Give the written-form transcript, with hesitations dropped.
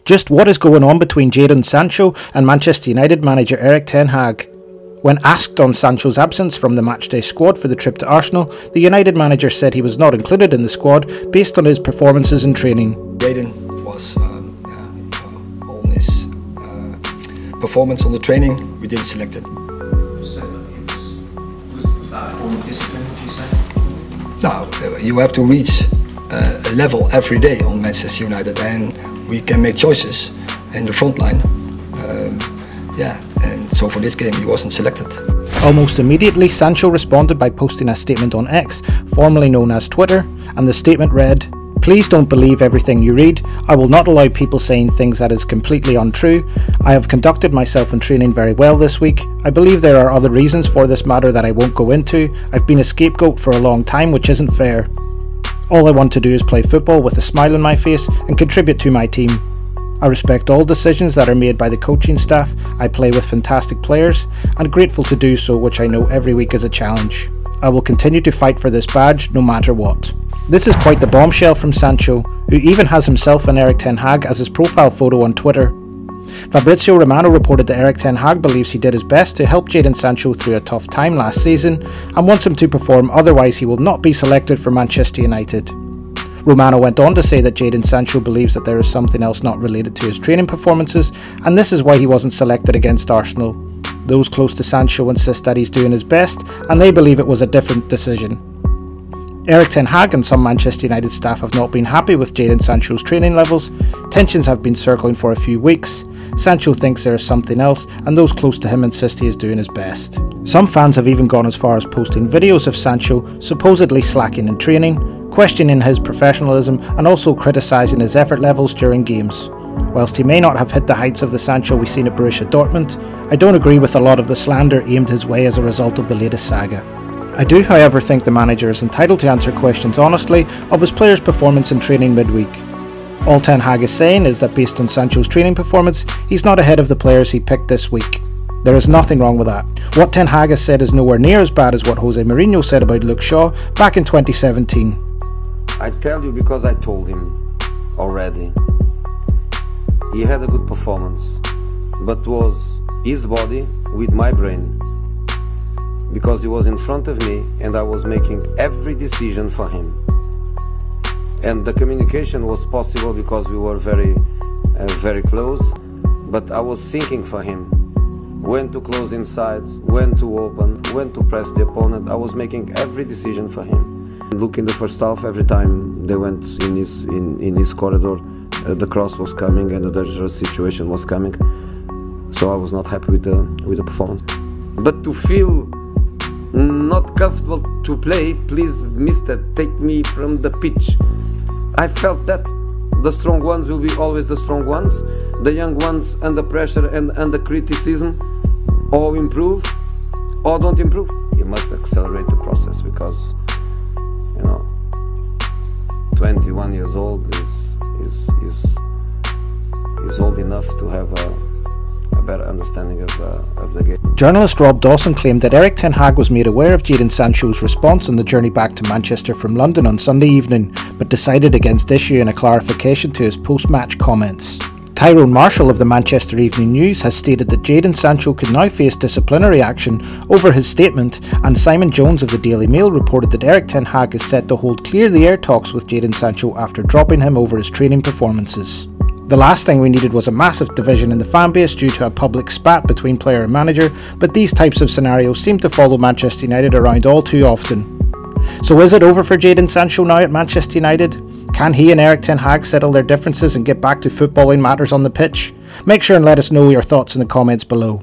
Just what is going on between Jadon Sancho and Manchester United manager Erik ten Hag? When asked on Sancho's absence from the matchday squad for the trip to Arsenal, the United manager said he was not included in the squad based on his performances in training. Jadon was on his performance on the training, we didn't select him. Was that a form of discipline, would you say? No, you have to reach a level every day on Manchester United, and we can make choices in the front line. And so for this game he wasn't selected. Almost immediately, Sancho responded by posting a statement on X, formerly known as Twitter, and the statement read, "Please don't believe everything you read. I will not allow people saying things that is completely untrue. I have conducted myself in training very well this week. I believe there are other reasons for this matter that I won't go into. I've been a scapegoat for a long time, which isn't fair. All I want to do is play football with a smile on my face and contribute to my team. I respect all decisions that are made by the coaching staff. I play with fantastic players and grateful to do so, which I know every week is a challenge. I will continue to fight for this badge no matter what." This is quite the bombshell from Sancho, who even has himself and Erik ten Hag as his profile photo on Twitter. Fabrizio Romano reported that Erik ten Hag believes he did his best to help Jadon Sancho through a tough time last season and wants him to perform, otherwise he will not be selected for Manchester United. Romano went on to say that Jadon Sancho believes that there is something else not related to his training performances, and this is why he wasn't selected against Arsenal. Those close to Sancho insist that he's doing his best, and they believe it was a different decision. Erik ten Hag and some Manchester United staff have not been happy with Jadon Sancho's training levels. Tensions have been circling for a few weeks. Sancho thinks there is something else, and those close to him insist he is doing his best. Some fans have even gone as far as posting videos of Sancho supposedly slacking in training, questioning his professionalism and also criticising his effort levels during games. Whilst he may not have hit the heights of the Sancho we've seen at Borussia Dortmund, I don't agree with a lot of the slander aimed his way as a result of the latest saga. I do, however, think the manager is entitled to answer questions honestly of his players' performance in training midweek. All ten Hag is saying is that based on Sancho's training performance, he's not ahead of the players he picked this week. There is nothing wrong with that. What ten Hag has said is nowhere near as bad as what Jose Mourinho said about Luke Shaw back in 2017. I tell you because I told him already. He had a good performance, but was his body with my brain. Because he was in front of me and I was making every decision for him. And the communication was possible because we were very close, but I was thinking for him. When to close inside, when to open, when to press the opponent. I was making every decision for him. Look in the first half, every time they went in his corridor, the cross was coming and the dangerous situation was coming. So I was not happy with the performance. But to feel not comfortable to play, please, mister, take me from the pitch. I felt that the strong ones will be always the strong ones. The young ones under pressure and under criticism, or improve or don't improve. You must accelerate the process because, 21 years old is old enough to have a better understanding of the game. Journalist Dawson claimed that Erik ten Hag was made aware of Jadon Sancho's response on the journey back to Manchester from London on Sunday evening, but decided against issuing a clarification to his post-match comments. Tyrone of the Manchester Evening News has stated that Jadon Sancho could now face disciplinary action over his statement, and Simon Jones of the Daily Mail reported that Erik ten Hag is set to hold clear-the-air talks with Jadon Sancho after dropping him over his training performances. The last thing we needed was a massive division in the fanbase due to a public spat between player and manager, but these types of scenarios seem to follow Manchester United around all too often. So is it over for Jadon Sancho now at Manchester United? Can he and Erik ten Hag settle their differences and get back to footballing matters on the pitch? Make sure and let us know your thoughts in the comments below.